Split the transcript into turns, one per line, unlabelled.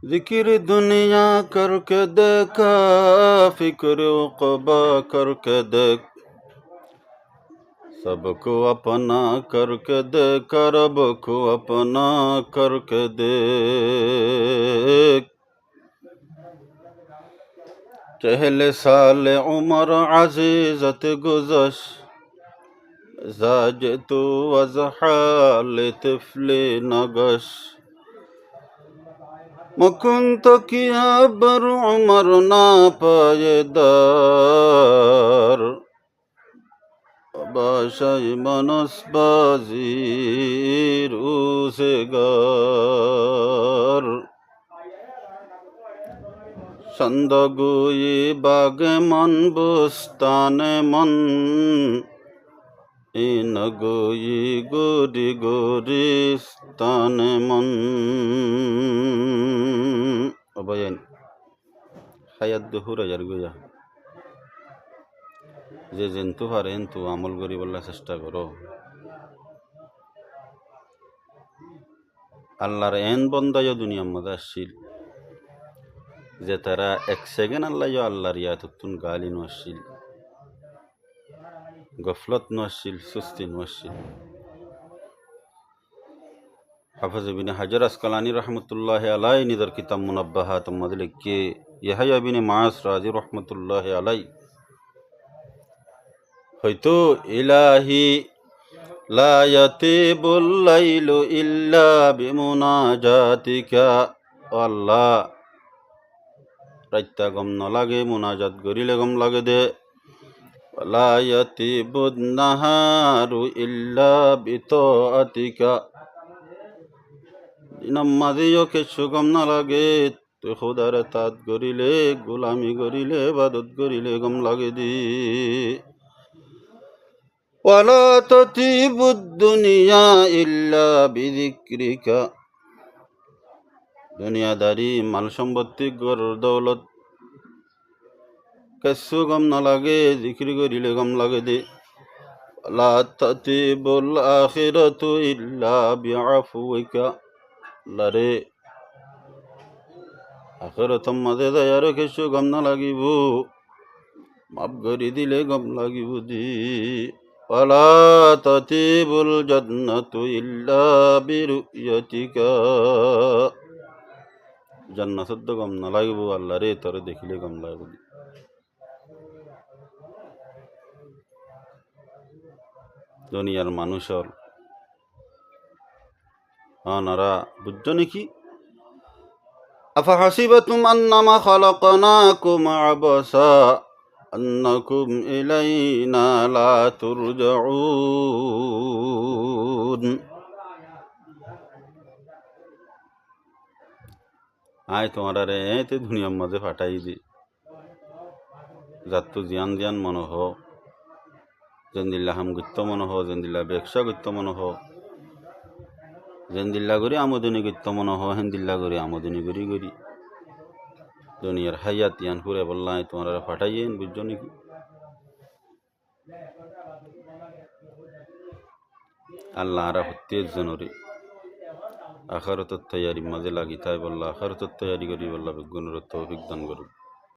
जिक्र दुनिया करके देखा, फिक्र उक़बा करके देख, सबको अपना करके देख, रब को अपना करके देख। चहले साल उमर अजीजत गुज़श, जाज तो अज़ हाल तिफ़्ले नगश। मुकुंत किया बर उमर ना पायेदार, बाशाय मनसबाजी रोज़गार। छंदगोई बागे मन बुस्ताने मन, इनगोई गोरी गोरी स्ताने मन। अबयन हायात दुहुरा जारगोया যে জেন্তু পারেন তো আমল করি বললা চেষ্টা করো। আল্লাহর এন বন্দায় দুনিয়ার মধ্যে আসছিল যে তারা এক সেকেন্ড আল্লাহর ইয়াতুন গালি নসছিল, গফলত নসছিল, সুস্তি নসছিল। হাফিজ ইবনে হাজার আসকালানি রহমতুল্লাহ আলাইহি নিদার কিতাব মুনাব্বাহাত মধ্যে লিখে ইয়াহইয়া ইবনে মাস রাজি রহমতুল্লাহ আলাইহি হয়তো ইলাহি লা ইয়াতিবুল লাইলু ইল্লা বিমুনাজাতিকা। আল্লাহ রাইতা গম নলাগে, মুনাজাত করিলে গম লাগে দে। লা ইয়াতিবুন নাহারু ইল্লা বিতাআতিকা, দিনম মাঝেও কিছু গম নালাগে, তুই খোদার তাত করিলে, গোলামি করিলে, ইবাদত করিলে গম লাগে দি। ওয়ালা তাতিবুদ দুনিয়া ইল্লা বিযিকরিকা, দুনিয়াদারি মাল সম্পত্তি গর দৌলত কিছু গম নালাগে, জিকির করিলে গম লাগে দে। ওয়ালা তাতিবুল আখিরাতু ইল্লা বিআফুইকা, লারে আখিরাতম মাঝে দয়ার কিছু গম না লাগিব, মাফ করি দিলে গম লাগিব দি। ওয়ালা তাতিবুল জান্নাতু ইল্লা বিরুয়াতিকা, জান্নাতত গম না লাগিব, আল্লাহ রে তোরে দেখিলে গম লাগব দি। দুনিয়ার মানুষের আনারা বুঝছো নাকি? আফাহাসিবাতুম আন্নামা খালাকনাকুম আবাসা আন্নাকুম ইলাইনা লা তুরজাউন। আয় তোমারা রে তে দুনিয়ার মাঝে ফাটাই দি, যার তো জিয়ান জিয়ান মনে হ, জেন্দিল্লা হাম গত্য মনে হ, জেন্দিল্লা ব্যবসা গত্য মনে হ, জেন্দিল্লা করি আমদানি গত্য মনে হ, হেন্দিল্লা করি আমদানি করি করি দুনিয়ার হায়াত ইয়ান করে বললাম তোমারা ফাটাইয়েন, বুঝছো নাকি? আল্লাহ আরা হত্যে জনরে আখারতর তৈয়ারি মাঝে লাগি, তাই বললা আখারতর তৈয়ারি করি বললা বিজ্ঞানের তৌফিক দান করুক।